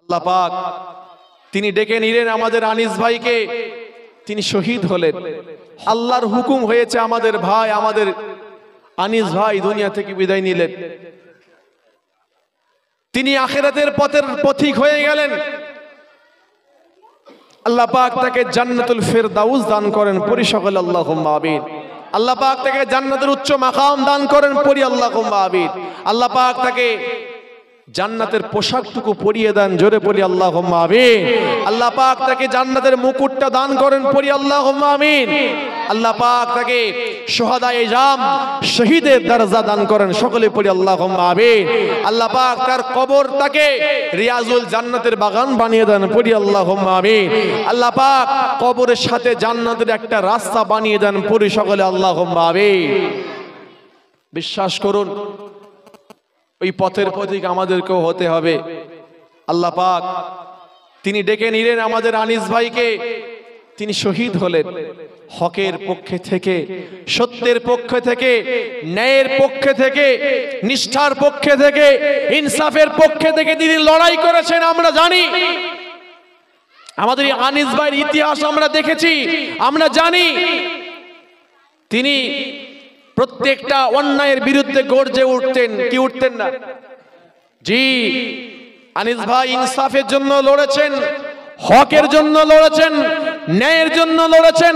আল্লাহ পাক তিনি ডেকে নিলেন আমাদের আনিস ভাইকে, তিনি শহীদ হলেন। আল্লাহর হুকুম হয়েছে আমাদের ভাই, আমাদের আনিস ভাই দুনিয়া থেকে বিদায় নিলেন। তিনি আখিরাতের পথের পথিক হয়ে গেলেন। আল্লাহ পাক তাকে জান্নাতুল ফিরদাউস দান করেন, পড়ি সকলে আল্লাহুম্মা আমিন। আল্লাহ পাক তাকে জান্নাতের উচ্চ মাকাম দান করেন, পড়ি আল্লাহুম্মা আমিন। আল্লাহ পাক তাকে জান্নাতের পোশাকটুকু পরিয়ে দেন, জোরে পড়ি আল্লাহুম্মা আমিন। আল্লাহ পাক তাকে জান্নাতের মুকুটটা দান করেন, পড়ি আল্লাহুম্মা আমিন। আল্লাহ পাক তাকে শুহাদায়ে জাম, শহীদের দরজা দান করেন, সকলে পড়ি আল্লাহুম্মা আমিন। আল্লাহ পাক তার কবরটাকে রিয়াজুল জান্নাতের বাগান বানিয়ে দেন, পড়ি আল্লাহুম্মা আমিন। আল্লাহ পাক কবরের সাথে জান্নাতের একটা রাস্তা বানিয়ে দেন, পড়ি সকলে আল্লাহুম্মা আমিন। বিশ্বাস করুন, ওই পথের পথিক আমাদেরকেও হতে হবে। আল্লাহ পাক তিনি ডেকে নিলেন আমাদের আনিস ভাইকে, তিনি শহীদ হলেন। হকের পক্ষে থেকে, সত্যের পক্ষে থেকে, ন্যায়ের পক্ষে থেকে, নিষ্ঠার পক্ষে থেকে, ইনসাফের পক্ষে থেকে তিনি লড়াই করেছেন। আমরা জানি আমাদের আনিস ভাইয়ের ইতিহাস আমরা দেখেছি, আমরা জানি তিনি প্রত্যেকটা অন্যায়ের বিরুদ্ধে গর্জে উঠতেন। কি উঠতেন না? জি, আনিস ভাই ইনসাফের জন্য লড়েছেন, হকের জন্য লড়েছেন, ন্যায়ের জন্য লড়েছেন,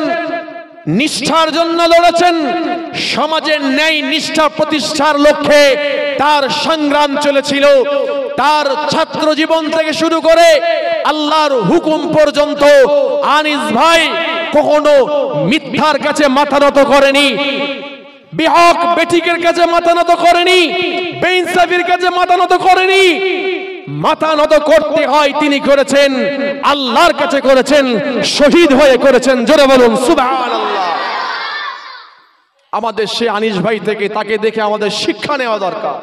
নিষ্ঠার জন্য লড়েছেন। সমাজের ন্যায় নিষ্ঠা প্রতিষ্ঠার লক্ষ্যে তার সংগ্রাম চলেছিল। তার ছাত্র জীবন থেকে শুরু করে আল্লাহর হুকুম পর্যন্ত আনিস ভাই কখনো মিথ্যার কাছে মাথা নত করেনি, বিহক বেঠিকের কাছে মাথা নত করেনি, বেইনসাফির কাছে মাথা নত করেনি। মাথা নত করতে হয় তিনি করেছেন, আল্লাহর কাছে করেছেন, শহীদ হয়ে করেছেন। জোরে বলুন সুবহানাল্লাহ। আমাদের সে আনিস ভাই থেকে তাকে দেখে আমাদের শিক্ষা নেওয়া দরকার,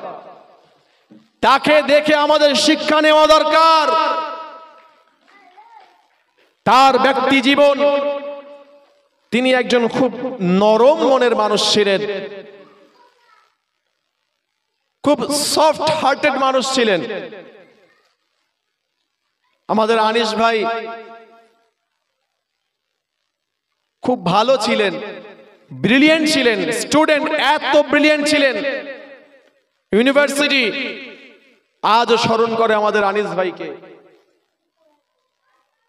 তাকে দেখে আমাদের শিক্ষা নেওয়া দরকার। তার ব্যক্তি জীবন, তিনি একজন খুব নরম মনের মানুষ ছিলেন, খুব সফট হার্টেড মানুষ ছিলেন। আমাদের আনিস ভাই খুব ভালো ছিলেন, ব্রিলিয়েন্ট ছিলেন, স্টুডেন্ট এত ব্রিলিয়েন্ট ছিলেন। ইউনিভার্সিটি আজও স্মরণ করে আমাদের আনিস ভাইকে।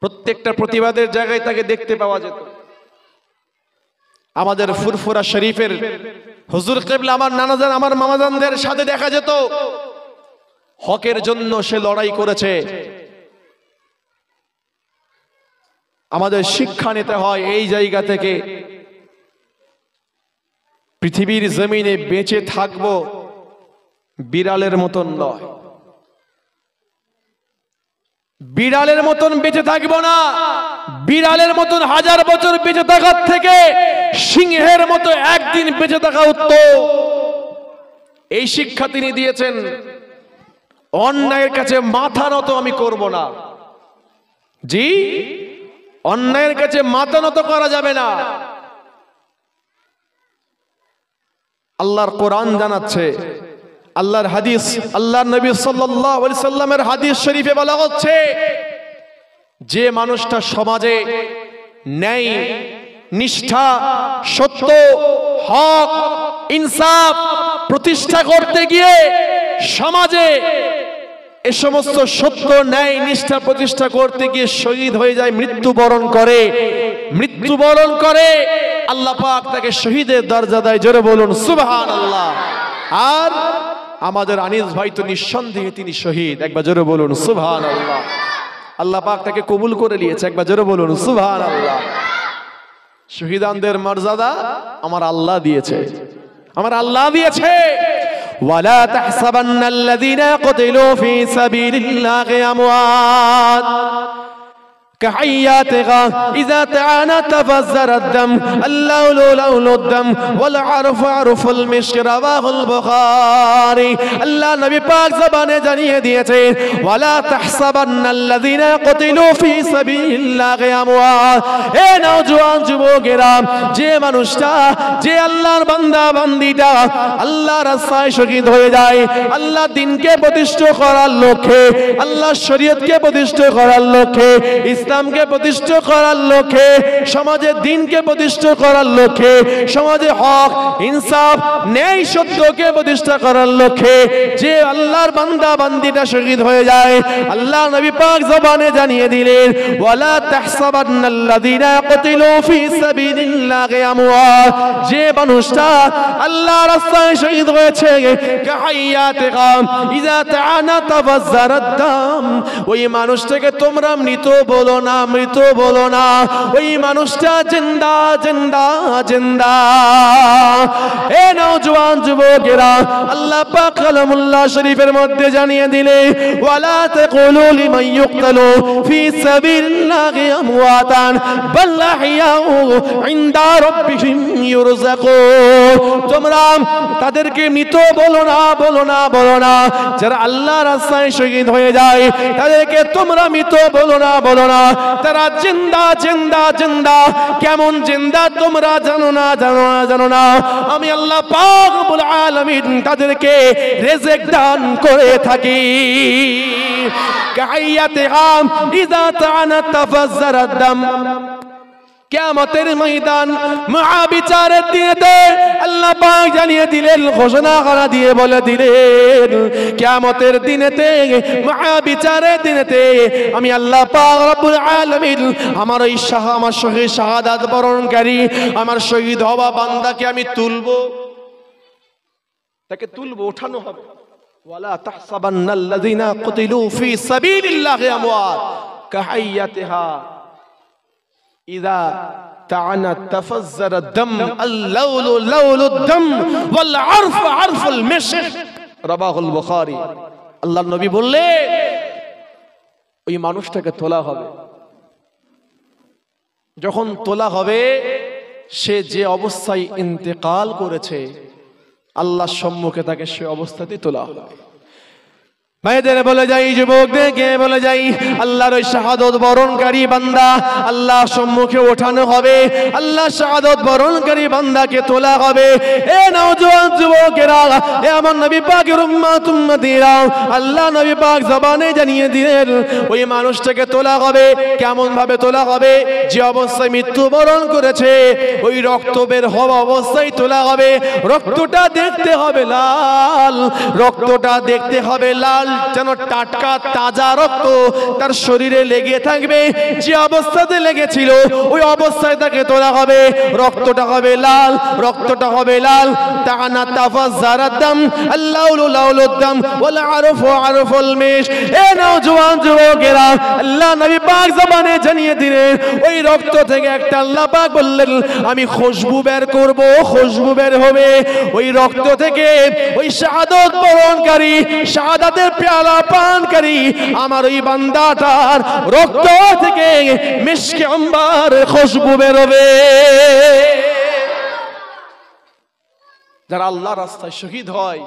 প্রত্যেকটা প্রতিবাদের জায়গায় তাকে দেখতে পাওয়া যেত। আমাদের ফুরফুরা শরীফের হুজুর কিবলা আমার নানাজান, আমার মামাজানদের সাথে দেখা যেত। হকের জন্য সে লড়াই করেছে। আমাদের শিক্ষা নিতে হয় এই জায়গা থেকে, পৃথিবীর জমিনে বেঁচে থাকবো বিড়ালের মতন নয়, বিড়ালের মতন বেঁচে থাকবো না। বিড়ালের মতন হাজার বছর বেঁচে থাকার থেকে সিংহের মতো একদিন বেঁচে থাকা উত্তম। এই শিক্ষা তিনি দিয়েছেন। অন্যায়ের কাছে মাথা নত আমি করব না। জি, অন্যায়ের কাছে মাথা নত করা যাবে না। আল্লাহর কোরআন জানাচ্ছে, আল্লাহর হাদিস, আল্লাহর নবী সাল্লাল্লাহু আলাইহি সাল্লামের হাদিস শরীফে বলা হচ্ছে, যে মানুষটা সমাজে ন্যায়, নিষ্ঠা, সত্য, হক, ইনসাফ প্রতিষ্ঠা করতে গিয়ে সমাজে এ সমস্ত সত্য, ন্যায়, নিষ্ঠা প্রতিষ্ঠা করতে গিয়ে শহীদ হয়ে যায়, মৃত্যুবরণ করে, আল্লাহ পাক তাকে শহীদের দরজা দেয়। জোরে বলুন সুবহানাল্লাহ। আর আমাদের আনিস ভাই তো নিঃসন্দেহে তিনি শহীদ। একবার জোরে বলুন সুবহানাল্লাহ। আল্লাহ পাক তাকে কবুল করে নিয়েছে। একবার জোরে বলুন সুবহানাল্লাহ। শহীদানদের মর্যাদা আমার আল্লাহ দিয়েছে, আমার আল্লাহ দিয়েছে। ওয়ালা তাহসাবান্নাল্লাযীনা কুতিলু ফী সাবিলিল্লাহি আমওয়াত كحياتها إذا تعانى تفزر الدم اللول لول الدم والعرف عرف المشك رواه البخاري আল্লাহ নবী পাক জবানে জানিয়ে দিয়েছেন ওয়ালা তাহসাবান্নাল্লাযীনা কুতিলু ফি সাবিলিল্লাহি আমওয়াত। এ নওজোয়ান যুবকেরা, যে মানুষটা, যে আল্লাহর বান্দা বান্দীটা আল্লাহর রাস্তায় শহীদ হয়ে যায়, আল্লাহ দ্বীনকে প্রতিষ্ঠা করার লক্ষ্যে, আল্লাহ শরীয়তকে প্রতিষ্ঠা করার লক্ষ্যে, ইসলামকে প্রতিষ্ঠা করার লক্ষ্যে, সমাজে দ্বীনকে প্রতিষ্ঠা করার লক্ষ্যে, সমাজে হক ইনসাফ ন্যায় সত্যকে প্রতিষ্ঠা করার লক্ষ্যে যে আল্লাহর বান্দা বান্দীটা শহীদ হয়ে যায়, আল্লাহ নবী পাক জবানে জানিয়ে দিলেন ওয়ালা তাহসাবান্নাল্লাযীনা কুতিলু ফি সাবিলিল্লাহি আমওয়াত। যে মানুষটা আল্লাহর রাস্তায় শহীদ হয়েছে কাহাইয়াতিহা ইযা তাআনা তাফাজ্জারাদ দাম, ওই মানুষটাকে তোমরা মৃত বলো না, মৃত বলো না, ওই মানুষটা জিন্দা জিন্দা জিন্দা। এ নওজোয়ান যুবকেরা, আল্লাহ পাক কালামুল্লাহ শরীফের মধ্যে জানিয়ে দিলে ওয়ালা তাকুলু লিমান ইউকতালু ফি সাবিলিল্লাহি আমওয়াতান বাল আহইয়াউ ইনদা রাব্বিহিম ইউরযাকুন। তোমরা তাদেরকে মৃত বলো না, বলো না, বলো না। যারা আল্লাহর রাস্তায় শহীদ হয়ে যায় তাদেরকে তোমরা মৃত বলো না, বলো না। তারা জিন্দা জিন্দা জিন্দা। কেমন জিন্দা তোমরা জানো না, জানো না, জানো না। আমি আল্লাহ পাক রব্বুল আলামিন তাদেরকে রিজিক দান করে থাকি। কাইয়াতিহা ইযা তাআনা তাফাজ্জারাদ দাম, কিয়ামতের ময়দান মহাবিচারের দিনেতে আল্লাহ পাক জানিয়ে দিলেন, ঘোষণা করা দিয়ে বলে দিলেন কিয়ামতের দিনেতে, মহাবিচারের দিনেতে আমি আল্লাহ পাক রব্বুল আলামিন আমার ওই আমার শহীদ শাহাদাত বরণকারী, আমার শহীদ হওয়া বান্দাকে আমি তুলবো, তাকে তুলবো, ওঠানো হবে। ওয়ালা তাহসাবান্নাল্লাযীনা কুতিলু ফি সাবিলিল্লাহি আমওয়াত কাহাইয়াতিহা ইযা তাআনা তাফাজ্জারা দাম আল-লাউলু লাউলুদ দাম ওয়াল আরফু আরফুল মিশক রাবাহুল বুখারী। আল্লাহর নবী বললেন ওই মানুষটাকে তোলা হবে। যখন তোলা হবে সে যে অবস্থায় ইন্তেকাল করেছে আল্লাহর সম্মুখে তাকে সে অবস্থাতেই তোলা হবে। ভাইদের বলে যাই, যুবকদেরকে বলে যাই, আল্লাহর ওই শাহাদত বরণকারী বান্দা আল্লাহ সম্মুখে ওঠানো হবে, আল্লাহ শাহাদত বরণকারী বান্দাকে তোলা হবে। এ নওজোয়ান যুবকেরা, এ আমার নবী পাকের উম্মত উম্মতীরা, আল্লাহ নবী পাক জবানে জানিয়ে দিলেন ওই মানুষটাকে তোলা হবে। কেমন ভাবে তোলা হবে? যে অবস্থায় মৃত্যুবরণ করেছে ওই রক্ত বের হওয়া অবস্থায় তোলা হবে। রক্তটা দেখতে হবে লাল, রক্তটা দেখতে হবে লাল, যেন টাটকা তাজা রক্ত তার শরীরে লেগে থাকবে। যে অবস্থাতে লেগেছিল ওই অবস্থায় তাকে তোলা হবে। রক্তটা হবে লাল, রক্তটা হবে লাল। তাআনা তাফাজ্জারাদ দাম আল-লাউলু লাউলুদ দাম ওয়াল আরফু আরফুল মিশ। এ নওজোয়ান যুবকেরা, আল্লাহ নবী পাক জবানে জানিয়ে দিলেন ওই রক্ত থেকে একটা আল্লাহ পাক বললেন আমি খুশবু বের করব, খুশবু বের হবে। ওই রক্ত থেকে ওই শাহাদাত বরণকারী, শাহাদাতের পেয়ালা পানকারী আমার ওই বান্দাটার রক্ত থেকে মিশকে আম্বার খুশবু বেরোবে। যারা আল্লাহ রাস্তায় শহীদ হয়,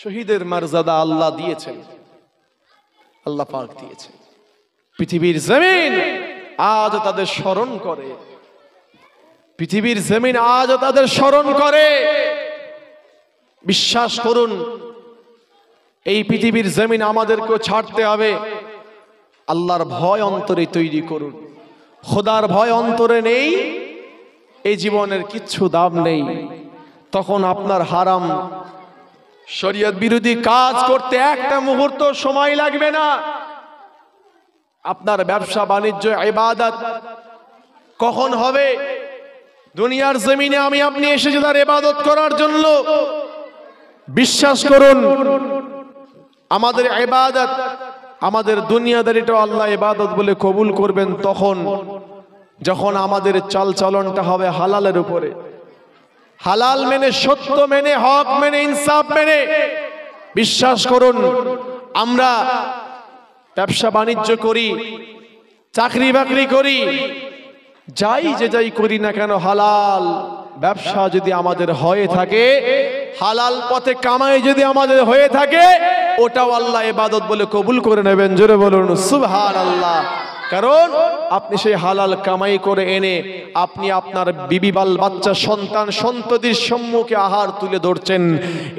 শহীদের মর্যাদা আল্লাহ দিয়েছেন, আল্লাহ পাক দিয়েছেন। পৃথিবীর জমিন আজ তাদের স্মরণ করে, পৃথিবীর জমিন আজ তাদের স্মরণ করে। বিশ্বাস করুন, এই পৃথিবীর জমিন আমাদেরকেও ছাড়তে হবে। আল্লাহর ভয় অন্তরে তৈরি করুন। খোদার ভয় অন্তরে নেই, এই জীবনের কিচ্ছু দাম নেই। তখন আপনার হারাম শরীয়ত বিরোধী কাজ করতে একটা মুহূর্ত সময় লাগবে না। আপনার ব্যবসা বাণিজ্য ইবাদত কখন হবে? দুনিয়ার জমিনে আমি আপনি এসেছি তার ইবাদত করার জন্য। বিশ্বাস করুন, আমাদের ইবাদত, আমাদের দুনিয়াদারিটা আল্লাহ ইবাদত বলে কবুল করবেন তখন যখন আমাদের চালচলনটা হবে হালালের উপরে। হালাল মেনে, সত্য মেনে, হক মেনে, ইনসাফ মেনে। বিশ্বাস করুন, আমরা ব্যবসা বাণিজ্য করি, চাকরি বাকরি করি, যাই যে যাই করি না কেন, হালাল ব্যবসা যদি আমাদের হয়ে থাকে, হালাল পথে কামাই যদি আমাদের হয়ে থাকে, ওটাও আল্লাহ ইবাদত বলে কবুল করে নেবেন। জোরে বলুন সুবহানাল্লাহ। কারণ আপনি সেই হালাল কামাই করে এনে আপনি আপনার বিবি বাল বাচ্চা সন্তান সন্ততির সম্মুখে আহার তুলে ধরছেন,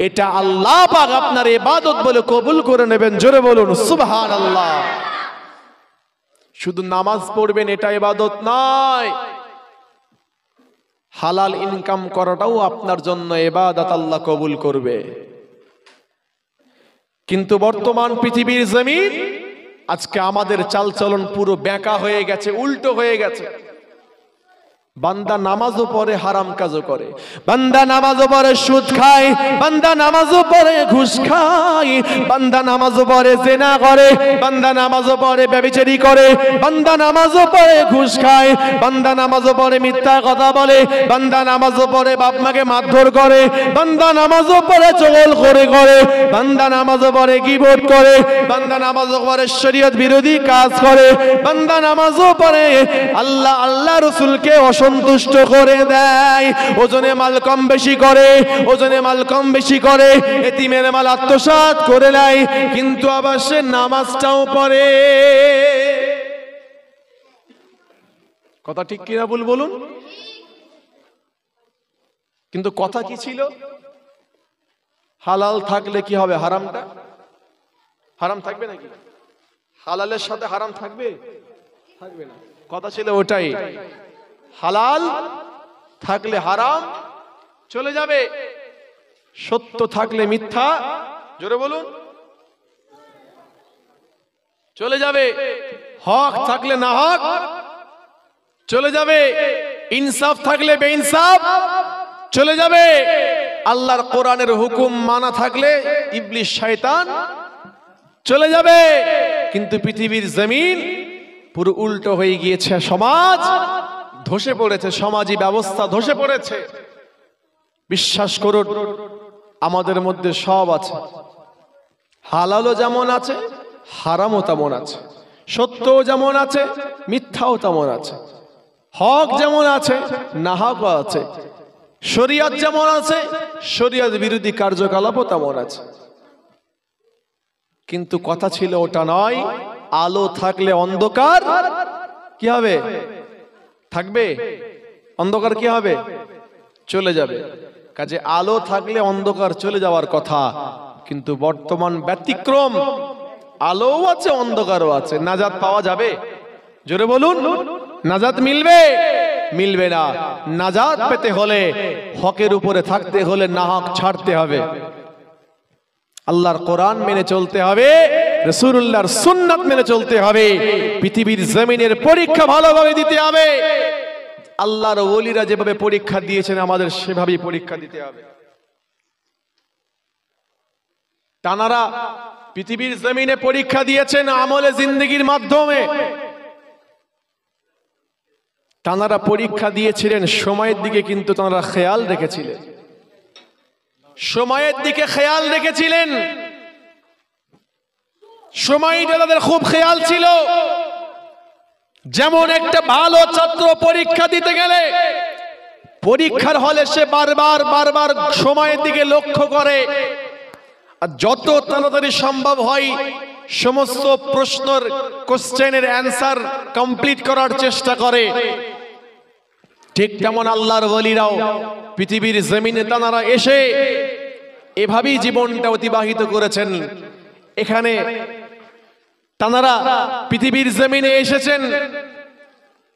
এটা আল্লাহ পাক আপনার ইবাদত বলে কবুল করে নেবেন। জোরে বলুন সুবহানাল্লাহ। শুধু নামাজ পড়বেন এটা ইবাদত নয়, হালাল ইনকাম করাটাও আপনার জন্য ইবাদত, আল্লাহ কবুল করবে। কিন্তু বর্তমান পৃথিবীর জমিন আজকে আমাদের চালচলন পুরো বেঁকা হয়ে গেছে, উল্টো হয়ে গেছে। বান্দা নামাজও পড়ে, হারাম কাজও করে। বান্দা নামাজও পড়ে, সুদ খায়। বান্দা নামাজও পড়ে, ঘুষ খায়। বান্দা নামাজও পড়ে, জিনা করে। বান্দা নামাজও পড়ে, ব্যভিচারী করে। বান্দা নামাজও পড়ে, ঘুষ খায়। বান্দা নামাজও পড়ে, মিথ্যা কথা বলে। বান্দা নামাজও পড়ে, বাপ মাকে মারধর করে। বান্দা নামাজও পড়ে, চগলখড়ি করে। বান্দা নামাজও পড়ে, গীবত করে। বান্দা নামাজও পড়ে, শরীয়ত বিরোধী কাজ করে। বান্দা নামাজও পড়ে, আল্লাহ রাসূলকে সন্তুষ্ট করে দেয়। ওজনে মাল কম বেশি করে, ওজনে মাল কম বেশি করে, এতিমের মাল আত্মসাৎ করে নেয়। কিন্তু আবার সে নামাজটাও পড়ে। কথা ঠিক কিনা ভুল বলুন? কিন্তু কথা কি ছিল? হালাল থাকলে কি হবে? হারামটা হারাম থাকবে নাকি? হালালের সাথে হারাম থাকবে? থাকবে না। কথা ছিল ওটাই, হালাল থাকলে হারাম চলে যাবে, সত্য থাকলে মিথ্যা, জোরে বলুন, চলে যাবে। হক থাকলে না হক চলে যাবে, ইনসাফ থাকলে বেইনসাফ চলে যাবে। আল্লাহর কোরআনের হুকুম মানা থাকলে ইবলিস শয়তান চলে যাবে। কিন্তু পৃথিবীর জমিন পুরো উল্টো হয়ে গিয়েছে, সমাজ ধসে পড়েছে, সমাজী ব্যবস্থা ধসে পড়েছে। বিশ্বাস করুন, আমাদের মধ্যে সব আছে, হালালও যেমন আছে, হারামও তেমন আছে, সত্যও যেমন আছে, মিথ্যাও তেমন আছে, হক যেমন আছে, নাহকও আছে, শরীয়ত যেমন আছে, শরীয়ত বিরোধী কার্যকলাপও তেমন আছে। কিন্তু কথা ছিল ওটা নয়, আলো থাকলে অন্ধকার কি হবে? থাকবে। অন্ধকার কি হবে? চলে যাবে। কাজে আলো থাকলে অন্ধকার চলে যাওয়ার কথা, কিন্তু বর্তমান ব্যতিক্রম, আলোও আছে অন্ধকারও আছে। নাজাত পাওয়া যাবে? জোরে বলুন, নাজাত মিলবে? মিলবে না। নাজাত পেতে হলে, হকের উপরে থাকতে হলে নাহক ছাড়তে হবে, আল্লাহর কোরআন মেনে চলতে হবে, রাসূলুল্লাহর সুন্নাত মেনে চলতে হবে। পৃথিবীর জমিনের পরীক্ষা ভালোভাবে দিতে হবে। আল্লাহর ওলিরা যেভাবে পরীক্ষা দিয়েছেন, আমাদের সেভাবেই পরীক্ষা দিতে হবে। তানারা পৃথিবীর জমিনে পরীক্ষা দিয়েছেন আমলে জিন্দেগির মাধ্যমে। তানারা পরীক্ষা দিয়েছিলেন সময়ের দিকে, কিন্তু তানারা খেয়াল রেখেছিলেন, সময়ের দিকে খেয়াল রেখেছিলেন। সময়টা তাদের খুব খেয়াল ছিল। যেমন একটা ভালো ছাত্র পরীক্ষা দিতে গেলে পরীক্ষার হলে সে বারবার সময়ের দিকে লক্ষ্য করে, আর যত তাড়াতাড়ি সম্ভব হয় সমস্ত প্রশ্নের কোশ্চেনের অ্যান্সার কমপ্লিট করার চেষ্টা করে। ঠিক তেমন আল্লাহর ওলিরাও পৃথিবীর জমিনে তানারা এসে এভাবেই জীবনটা অতিবাহিত করেছেন। এখানে তানারা পৃথিবীর জমিনে এসেছেন,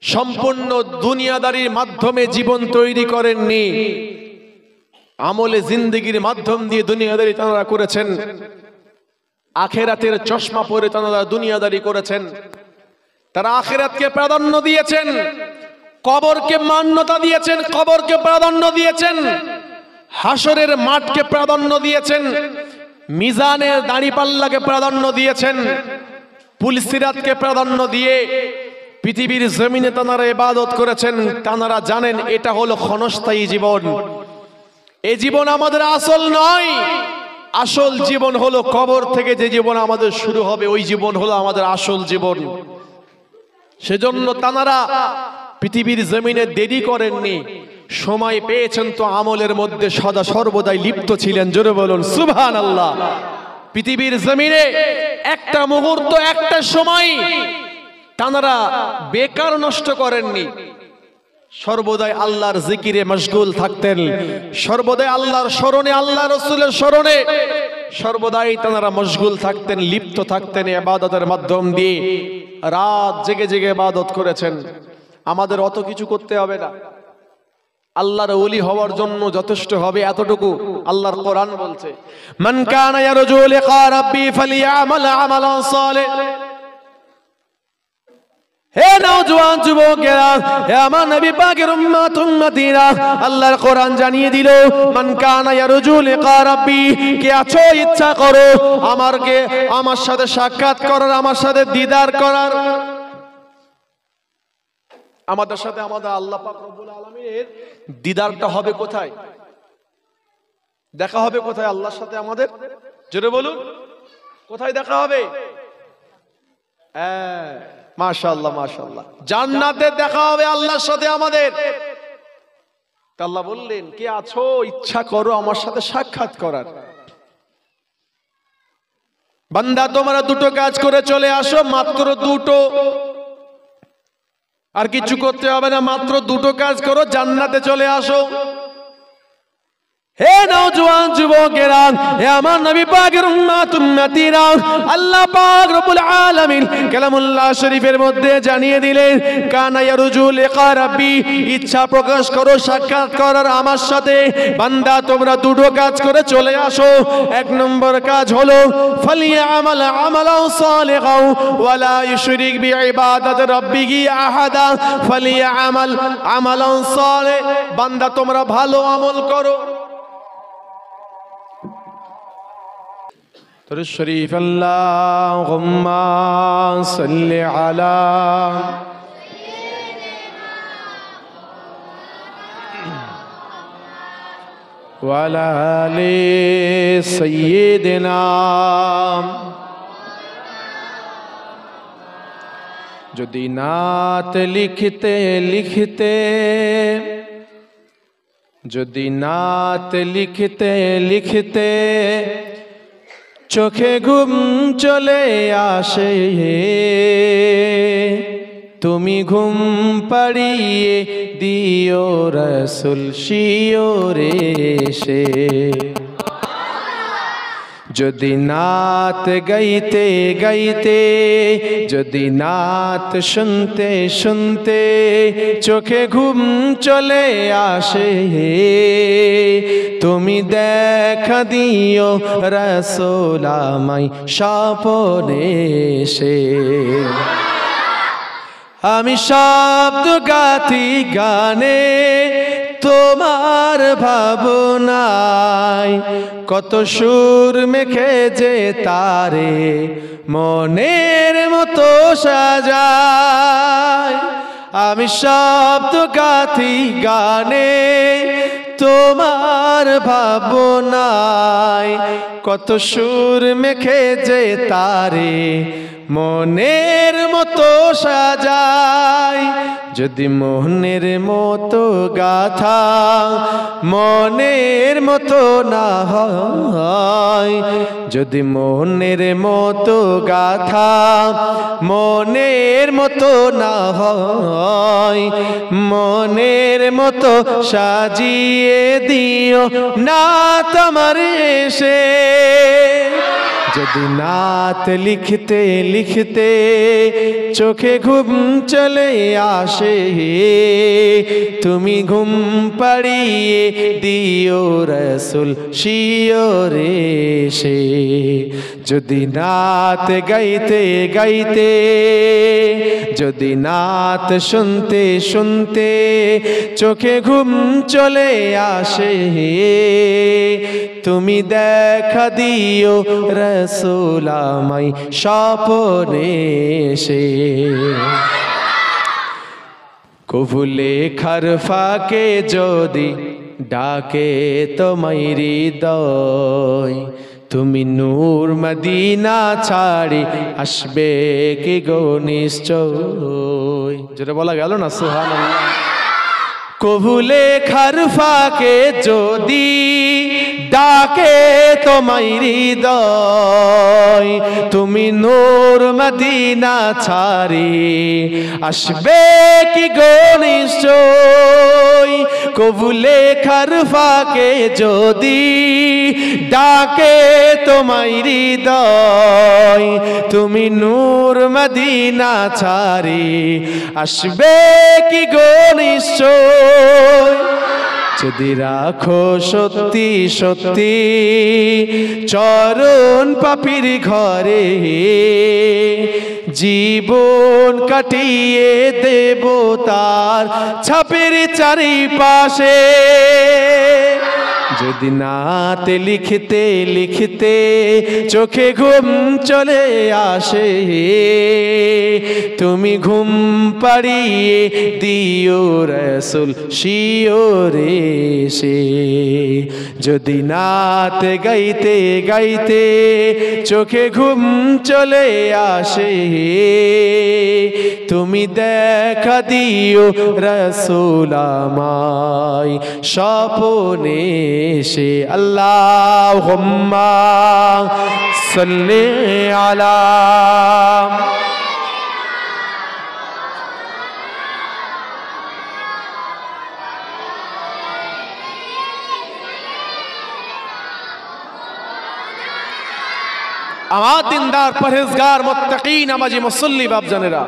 সম্পূর্ণ দুনিয়াদারির মাধ্যমে জীবন তৈরি করেননি, আমলে জিন্দেগির মাধ্যম দিয়ে দুনিয়াদারি তানারা করেছেন। আখেরাতের চশমা পরে তানারা দুনিয়াদারি করেছেন। তারা আখেরাতকে প্রাধান্য দিয়েছেন, কবরকে মান্যতা দিয়েছেন, কবরকে প্রাধান্য দিয়েছেন, হাসরের মাঠকে প্রাধান্য দিয়েছেন, মিজানের দাঁড়িপাল্লাকে প্রাধান্য দিয়েছেন, পুলসিরাতকে প্রাধান্য দিয়ে পৃথিবীর জমিনে তানারা ইবাদত করেছেন। তানারা জানেন এটা হলো ক্ষণস্থায়ী জীবন, এই জীবন আমাদের আসল নয়। আসল জীবন হলো কবর থেকে যে জীবন আমাদের শুরু হবে, ওই জীবন হলো আমাদের আসল জীবন। সেজন্য তানারা পৃথিবীর জমিনে দেরি করেননি, সময় পেয়েছেন তো আমলের মধ্যে সদা সর্বদাই লিপ্ত ছিলেন। জোরে বলুন সুবহানাল্লাহ। পৃথিবীর জমিনে একটা মুহূর্ত, একটা সময় তানারা বেকার নষ্ট করেননি, সর্বদাই আল্লাহর জিকিরে মশগুল থাকতেন, সর্বদাই আল্লাহর স্মরণে, আল্লাহ রাসূলের স্মরণে সর্বদাই তানারা মশগুল থাকতেন, লিপ্ত থাকতেন ইবাদতের মাধ্যম দিয়ে। রাত জেগে জেগে ইবাদত করেছেন। আমাদের অত কিছু করতে হবে না, আল্লাহর ওলি হওয়ার জন্য যথেষ্ট হবে এতটুকু। আল্লাহর কোরআন বলছে, মান কানা ইয়ারজু লিকা রাব্বি ফালিয়ামাল আমালান সালিহ। হে নওজোয়ান যুবকেরা, হে আমার নবী পাকের উম্মত উম্মতিরা, আল্লাহর কোরআন জানিয়ে দিল, মান কানা ইয়ারজু লিকা রাব্বি, কে আছো ইচ্ছা করো আমার সাথে সাক্ষাৎ করার, আমার সাথে দিদার করার। আমাদের সাথে আমাদের আল্লাহ পাক রব্বুল আলামিনের দিদারটা হবে কোথায়? দেখা হবে কোথায় আল্লাহর সাথে আমাদের? জোরে বলুন, কোথায় দেখা হবে? হ্যাঁ, মাশাআল্লাহ মাশাআল্লাহ, জান্নাতে দেখা হবে আল্লাহর সাথে আমাদের। আল্লাহ বললেন, কে আছো ইচ্ছা করো আমার সাথে সাক্ষাৎ করার। বান্দা তোমরা দুটো কাজ করে চলে আসো, মাত্র দুটো, আর কিছু করতে হবে না, মাত্র দুটো কাজ করো, জান্নাতে চলে আসো। হে নওজোয়ান যুবকেরা, হে আমার নবী পাকের উম্মত উম্মতিরা, আল্লাহ পাক রব্বুল আলামিন কালামুল্লাহ শরীফের মধ্যে জানিয়ে দিলেন, কানা ইয়ারজু লিকা রাব্বি, ইচ্ছা প্রকাশ করো সাক্ষাৎ করার আমার সাথে। বান্দা তোমরা দুটো কাজ করে চলে আসো। এক নম্বর কাজ হলো ফালিয়ামাল আমালান সালিহান ওয়ালা ইউশরিক বিইবাদাতি রাব্বিহি আহাদা। ফালিয়ামাল আমালান সালিহ, বান্দা তোমরা ভালো আমল করো। দরুদ শরীফ, আল্লাহুম্মা সাল্লি আলা ওয়া আলা আলি সাইয়্যিদিনা। যদি নাত লিখতে লিখতে, যদি নাত লিখতে লিখতে চোখে ঘুম চলে আসে, তুমি ঘুম পাড়িয়ে দিও রাসূল শিওরে এসে। যদি নাত গাইতে গাইতে, যদি নাত শুনতে শুনতে চোখে ঘুম চলে আসে, তুমি দেখা দিও রাসূল আমায় স্বপ্নে এসে। আমি শব্দ গাথি গানে তোমার ভাবনায়, কত সুর মেখে যে তারে মনের মতো সাজায়। আমি শব্দ গাথি গানে তোমার ভাবনায়, কত সুর মেখে যে তারে মনের মতো সাজায়। যদি মনের মতো গাথা মনের মতো না হয়, যদি মনের মতো গাথা মনের মতো না হয়, মনের মতো সাজিয়ে দিও না তোমার এসে। যদি নাত লিখতে লিখতে চোখে ঘুম চলে আসে, তুমি ঘুম পাড়িয়ে দিও রাসূল শিওরে এসে। যদি নাত গাইতে গাইতে, যদি নাত শুনতে শুনতে চোখে ঘুম চলে আসে, তুমি দেখা দিও রাসূল আমায় স্বপ্নে এসে। কবু লেখার ফাঁকে যদি ডাকে তোমায় হৃদয়, তুমি নূর মদিনা ছাড়ি আসবে কি গো নিশ্চয়। যেটা বলা গেল না সুবহানাল্লাহ। কবুলে খারফাকে যদি ডাকে তোমায় হৃদয়, তুমি নূর মদিনা ছাড়ি আসবে কি গো নিশ্চয়। কবুলে খারফাকে যদি ডাকে তোমায় হৃদয়, তুমি নূর মদিনা ছাড়ি আসবে কি গো নিশ্চয়। যদি রাখো সত্যি সত্যি চরণ পাপীর ঘরে, জীবন কাটিয়ে দেব তার ছাপের চারিপাশে। যদি নাতে লিখতে লিখতে চোখে ঘুম চলে আসে, তুমি ঘুম পাড়িয়ে দিও রাসূল শিওরে সে। যদি নাতে গাইতে গাইতে চোখে ঘুম চলে আসে, তুমি দেখা দিও রাসূল আমায় স্বপ্নে সে। আল্লাহুম্মা সাল্লি আলা। আমার দিনদার পরহেজগার মুত্তাকি নামাজি মুসল্লি বাপজানেরা,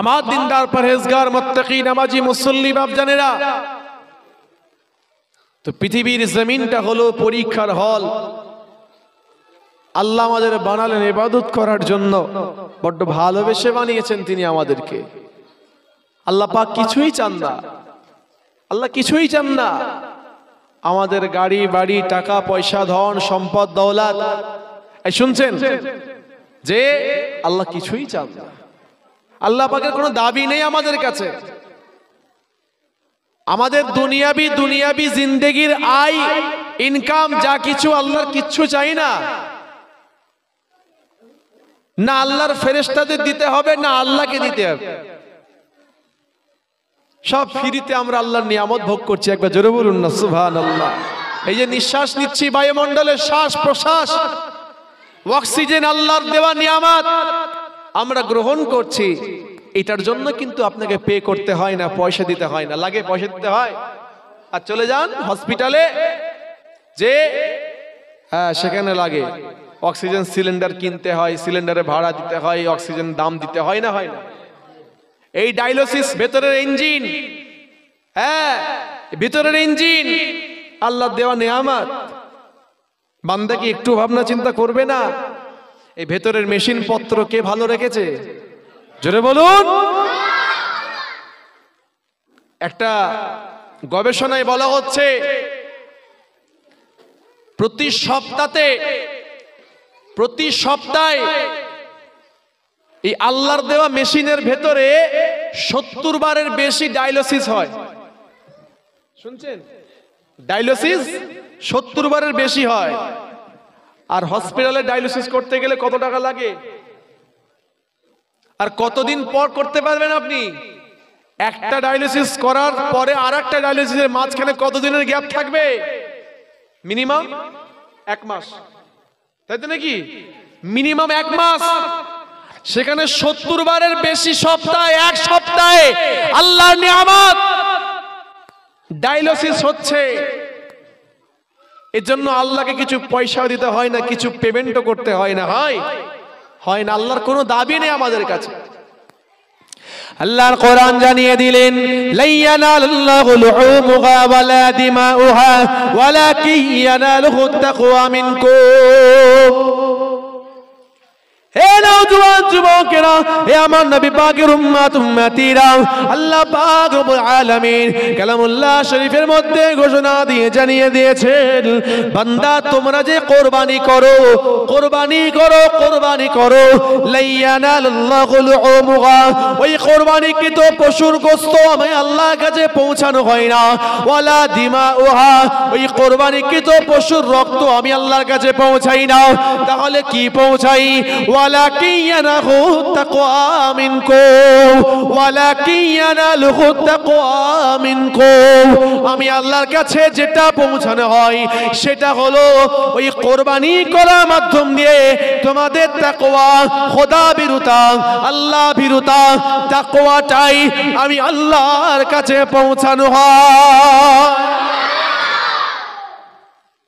আমার দিনদার পরহেজগার মুত্তাকি নামাজি মুসল্লি বাপজানেরা, তো পৃথিবীর জমিনটা হলো পরীক্ষার হল। আল্লাহ আমাদের বানালেন ইবাদত করার জন্য, বড্ড ভালোবেসে বানিয়েছেন তিনি আমাদেরকে। আল্লাহ পাক কিছুই চান না, আল্লাহ কিছুই চান না আমাদের গাড়ি বাড়ি টাকা পয়সা ধন সম্পদ দৌলত। এই শুনছেন যে আল্লাহ কিছুই চান না। আল্লাহ পাকের কোনো দাবি নেই আমাদের কাছে। আমাদের দুনিয়াবি জিন্দেগির আয় ইনকাম যা কিছু আল্লাহর কিচ্ছু চাই না। না আল্লাহর ফেরেশতাদের দিতে হবে, না আল্লাহকে দিতে হবে। সব ফ্রিতে আমরা আল্লাহর নিয়ামত ভোগ করছি। একবার জোরে বলুন না সুবহানাল্লাহ। এই যে নিঃশ্বাস নিচ্ছি, বায়ুমণ্ডলের শ্বাস প্রশ্বাস, অক্সিজেন আল্লাহর দেওয়া নিয়ামত আমরা গ্রহণ করছি। এটার জন্য কিন্তু আপনাকে পে করতে হয় না, পয়সা দিতে হয় না। লাগে পয়সা দিতে হয়? আর চলে যান হসপিটালে, যে সেখানে লাগে অক্সিজেন সিলিন্ডার কিনতে হয়, সিলিন্ডারে ভাড়া দিতে হয়, অক্সিজেন দাম দিতে হয় না, হয় না? এই ডায়ালিসিস ভেতরের ইঞ্জিন, ভিতরের ইঞ্জিন আল্লাহ দেওয়া নিয়ামত। বান্দা কি একটু ভাবনা চিন্তা করবে না এই ভেতরের মেশিন পত্র কে ভালো রেখেছে? জোরে বলুন। একটা গবেষণায় বলা হচ্ছে প্রতি সপ্তাহে এই আল্লাহর দেওয়া মেশিনের ভেতরে 70 বারের বেশি ডায়ালিসিস হয়। শুনছেন? ডায়ালিসিস 70 বারের বেশি হয়। আর হসপিটালে ডায়ালিসিস করতে গেলে কত টাকা লাগে? আর কতদিন পর করতে পারবেন আপনি? একটা ডায়ালিসিস করার পরে আরেকটা ডায়ালিসিসের মাঝখানে কতদিনের গ্যাপ থাকবে? মিনিমাম 1 মাস, তাই তো নাকি? মিনিমাম 1 মাস। সেখানে 70 বারের বেশি সপ্তাহে, 1 সপ্তাহে আল্লাহর নিয়ামত ডায়ালিসিস হচ্ছে। এর জন্য আল্লাহকে কিছু পয়সা দিতে হয় না, কিছু পেমেন্টও করতে হয় না। হয় না। আল্লাহর কোনো দাবি নেই আমাদের কাছে। আল্লাহর কোরআন জানিয়ে দিলেন, লাইয়ানাল্লাহু লুহুমুহা ওয়ালা দিমাউহা ওয়ালাকিন ইয়ানালুহু তাকওয়া মিনকুম। হে নওজোয়ান যুবকেরা, হে আমার নবী পাকের উম্মত উম্মতিরা, আল্লাহ পাক রব্বুল আলামিন কালামুল্লাহ শরীফের মধ্যে ঘোষণা দিয়ে জানিয়ে দিয়েছেন, বান্দা তোমরা যে কোরবানি করো, কোরবানি করো, কোরবানি করো, লাইয়ানাল্লাহু লুহুমুহা, ওই কোরবানিকৃত পশুর গোশত আমি আল্লাহর কাছে পৌঁছানো হয় না, ওয়ালা দিমাউহা, ওই কোরবানিকৃত পশুর রক্ত আমি আল্লাহর কাছে পৌঁছাই না। তাহলে কি পৌঁছাই? ওয়ালাকিন ইয়ানাহু তাকওয়া মিনকুম, ওয়ালাকিন ইয়ানালহু তাকওয়া মিনকুম, আমি আল্লাহর কাছে যেটা পৌঁছানো হয় সেটা হলো ওই কোরবানি করার মাধ্যম দিয়ে তোমাদের তাকওয়া, খোদা ভীরুতা, আল্লাহ ভীরুতা, তাকওয়াটাই আমি আল্লাহর কাছে পৌঁছানো হয়।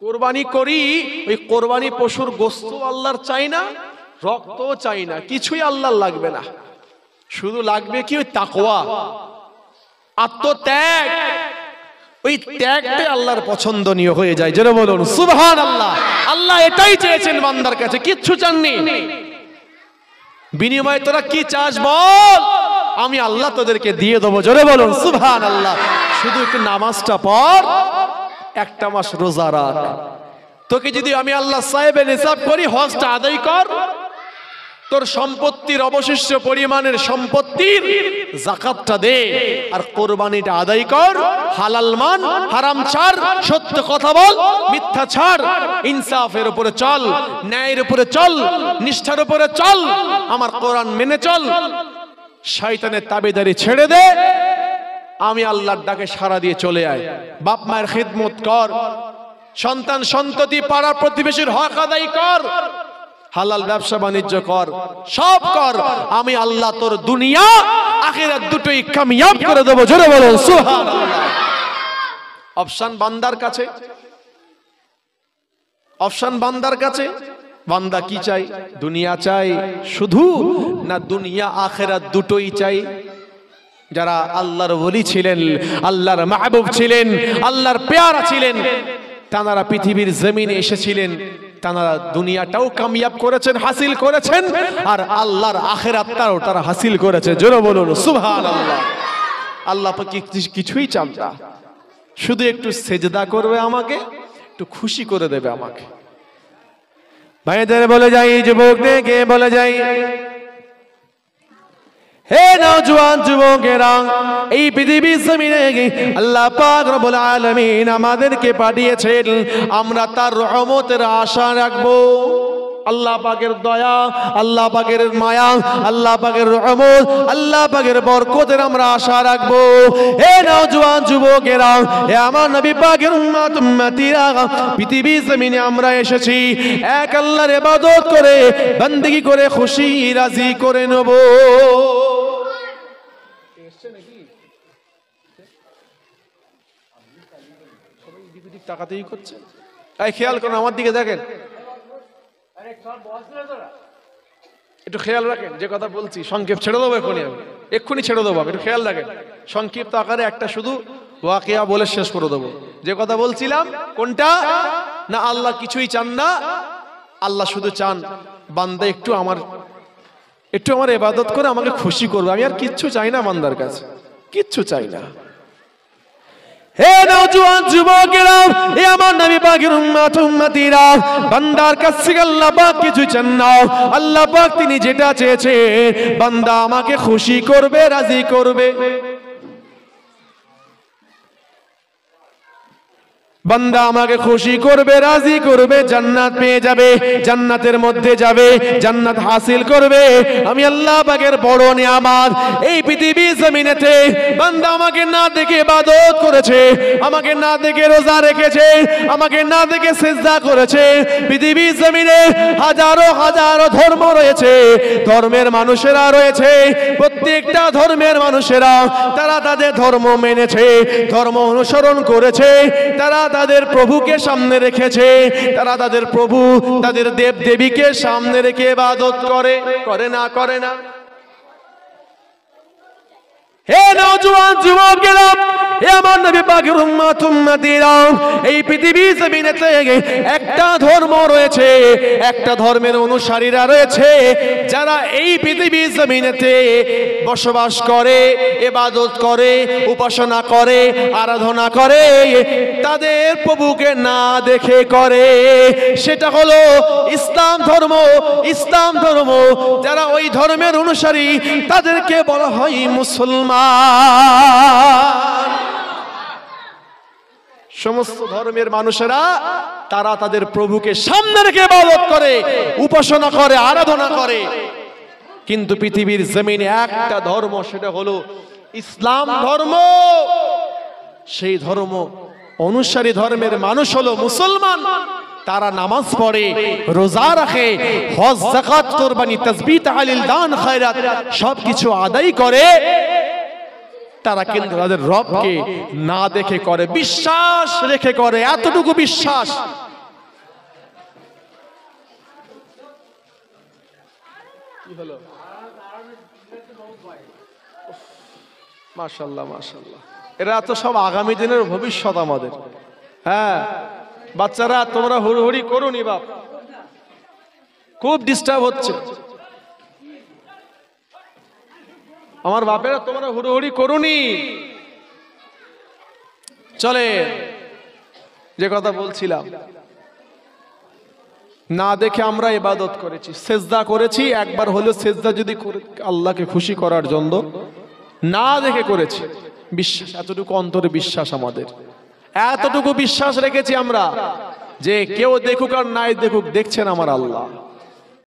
কোরবানি করি, ওই কোরবানি পশুর গোশত আল্লাহর চাই না, রক্ত চাই না, কিছুই আল্লাহর লাগবে না, শুধু লাগবে কি? ওই তাকওয়া, আত্মত্যাগ। ওই ত্যাগটা আল্লাহর পছন্দনীয় হয়ে যায়। যেন বলুন সুবহানাল্লাহ। আল্লাহ এটাই চেয়েছেন বান্দার কাছে, কিচ্ছু চাননি। বিনিময়ে তোরা কি চাস বল, আমি আল্লাহ তোদেরকে দিয়ে দেবো। জোরে বলুন সুবহানাল্লাহ। শুধু একটু নামাজটা পড়, একটা মাস রোজা রাখ, তোকে যদি আমি আল্লাহ সাহেবের হিসাব করি, হজটা আদায় কর, তোর সম্পত্তির অবশিষ্ট পরিমাণের সম্পত্তির যাকাতটা দে, আর কোরবানিটা আদায় কর। হালাল মান, হারাম ছাড়, সত্য কথা বল, মিথ্যা ছাড়, ইনসাফের উপরে চল, ন্যায়ের উপরে চল, নিষ্ঠার উপরে চল, আমার কোরআন মেনে চল, শয়তানের তাবেদারি ছেড়ে দে, আমি আল্লাহর ডাকে সাড়া দিয়ে চলে আয়। বাপ মায়ের খিদমত কর, সন্তান সন্ততি পাড়া প্রতিবেশীর হক আদায় কর, হালাল ব্যবসা বাণিজ্য কর, সব কর, আমি আল্লাহ তোর দুনিয়া আখিরাত দুটোই কামিয়াব করে দেবো। জোরে বলো সুবহানাল্লাহ। অপশন বান্দার কাছে, অপশন বান্দার কাছে। বান্দা কি চাই? দুনিয়া চাই শুধু, না দুনিয়া আখিরাত দুটোই চাই? যারা আল্লাহর ওলি ছিলেন, আল্লাহর মাহবুব ছিলেন, আল্লাহর পেয়ারা ছিলেন, তারা পৃথিবীর জমিনে এসেছিলেন, তারা দুনিয়াটাও কামিয়াব করেছেন, হাসিল করেছেন, আর আল্লাহর আখিরাতটাও তারা হাসিল করেছে। জোরে বলুন সুবহানাল্লাহ। আল্লাহ পাক কিছুই চান না, শুধু একটু সেজদা করবে আমাকে, একটু খুশি করে দেবে আমাকে। ভাইদের বলে যাই, যুবকদেরকে বলে যাই, হে নওজোয়ান যুবকেরা, এই পৃথিবীর জমিনে আল্লাহ পাক রব্বুল আলামিন আমাদেরকে পাঠিয়েছেন, আমরা তার রহমতের আশা রাখবো। আল্লাহ পাকের দয়া, আল্লাহ পাকের মায়া, আল্লাহ পাকের রহমত, আল্লাহ পাকের বরকতের আমরা আশা রাখবো। হে নওজোয়ান যুবকেরা, হে আমার নবী পাকের উম্মত উম্মতিরা, পৃথিবীর জমিনে আমরা এসেছি এক আল্লাহর ইবাদত করে, বندگی করে, খুশি রাজি করে নেব। তাকাতেই করছে, এই খেয়াল করুন, আমার দিকে দেখেন, একটু খেয়াল রাখেন। যে কথা বলছি সংক্ষেপ ছেড়ে দেবো, এক্ষুনি ছেড়ে দেবো, একটু খেয়াল রাখেন। সংক্ষিপ্ত আকারে একটা শুধু ওয়াকিয়া বলে শেষ করে দেবো। যে কথা বলছিলাম কোনটা? না আল্লাহ কিছুই চান না, আল্লাহ শুধু চান বান্দা একটু আমার ইবাদত করে আমাকে খুশি করবে। আমি আর কিচ্ছু চাই না বান্দার কাছে, কিচ্ছু চাই না। হে নওজোয়ান যুবকেরা, হে আমার নবী পাকের উম্মত উম্মতিরা, বান্দার কাছে আল্লাহ পাক কিছু চান না। আল্লাহ পাক তিনি যেটা চেয়েছেন, বান্দা আমাকে খুশি করবে, রাজি করবে। বান্দা আমাকে খুশি করবে, রাজি করবে, জান্নাত পেয়ে যাবে, জান্নাতের মধ্যে যাবে, জান্নাত হাসিল করবে। আমি আল্লাহ পাকের বড় নিয়ামত, এই পৃথিবীর জমিনেতে বান্দা আমাকে না দেখে ইবাদত করেছে, আমাকে না দেখে রোজা রেখেছে, আমাকে না দেখে সিজদা করেছে। পৃথিবীর জমিনে হাজারো হাজারো ধর্ম রয়েছে, ধর্মের মানুষেরা রয়েছে, প্রত্যেকটা ধর্মের মানুষেরা তারা তাদের ধর্ম মেনেছে, ধর্ম অনুসরণ করেছে, তারা তাদের প্রভুকে সামনে রেখেছে, তারা তাদের প্রভু, তাদের দেব দেবীকে সামনে রেখে ইবাদত করে, করে না? হে নওজোয়ান যুবকেরা, হে আমার নবী পাকের উম্মত উম্মতিরা, এই পৃথিবীর জমিনেতে একটা ধর্ম রয়েছে, একটা ধর্মের অনুসারীরা রয়েছে, যারা এই পৃথিবীর জমিনেতে বসবাস করে, ইবাদত করে, উপাসনা করে, আরাধনা করে, তাদের প্রভুকে না দেখে করে। সেটা হলো ইসলাম ধর্ম। ইসলাম ধর্ম, যারা ওই ধর্মের অনুসারী তাদেরকে বলা হয় মুসলমান। সমস্ত ধর্মের মানুষেরা তারা তাদের প্রভুকে সামনে রেখে ইবাদত করে, উপাসনা করে, আরাধনা করে। কিন্তু পৃথিবীর জমিনে একটা ধর্ম, সেটা হলো ইসলাম ধর্ম। সেই ধর্ম অনুসারী ধর্মের মানুষ হলো মুসলমান। তারা নামাজ পড়ে, রোজা রাখে, হজ, যাকাত, কুরবানি, তাসবিহ, তাহলিল, দান, খায়রাত সবকিছু আদায় করে। তারা কিন্তু তাদের রবকে না দেখে করে, বিশ্বাস রেখে করে। এতটুকু বিশ্বাস। কি হলো? মাশাআল্লাহ, মাশাআল্লাহ। এরা তো সব আগামী দিনের ভবিষ্যৎ আমাদের। হ্যাঁ বাচ্চারা, তোমরা হুড়হুড়ি করোনি বাপ, খুব ডিস্টার্ব হচ্ছে। আমার বাপেরা, তোমরা হুড়হুড়ি করোনি। চলে যে কথা বলছিলাম, না দেখে আমরা ইবাদত করেছি, সেজদা করেছি। একবার হলো সেজদা যদি আল্লাহকে খুশি করার জন্য না দেখে করেছি। বিশ্বাস, এতটুকু অন্তরে বিশ্বাস আমাদের, এতটুকু বিশ্বাস রেখেছি আমরা যে কেউ দেখুক আর নাই দেখুক, দেখছেন আমার আল্লাহ।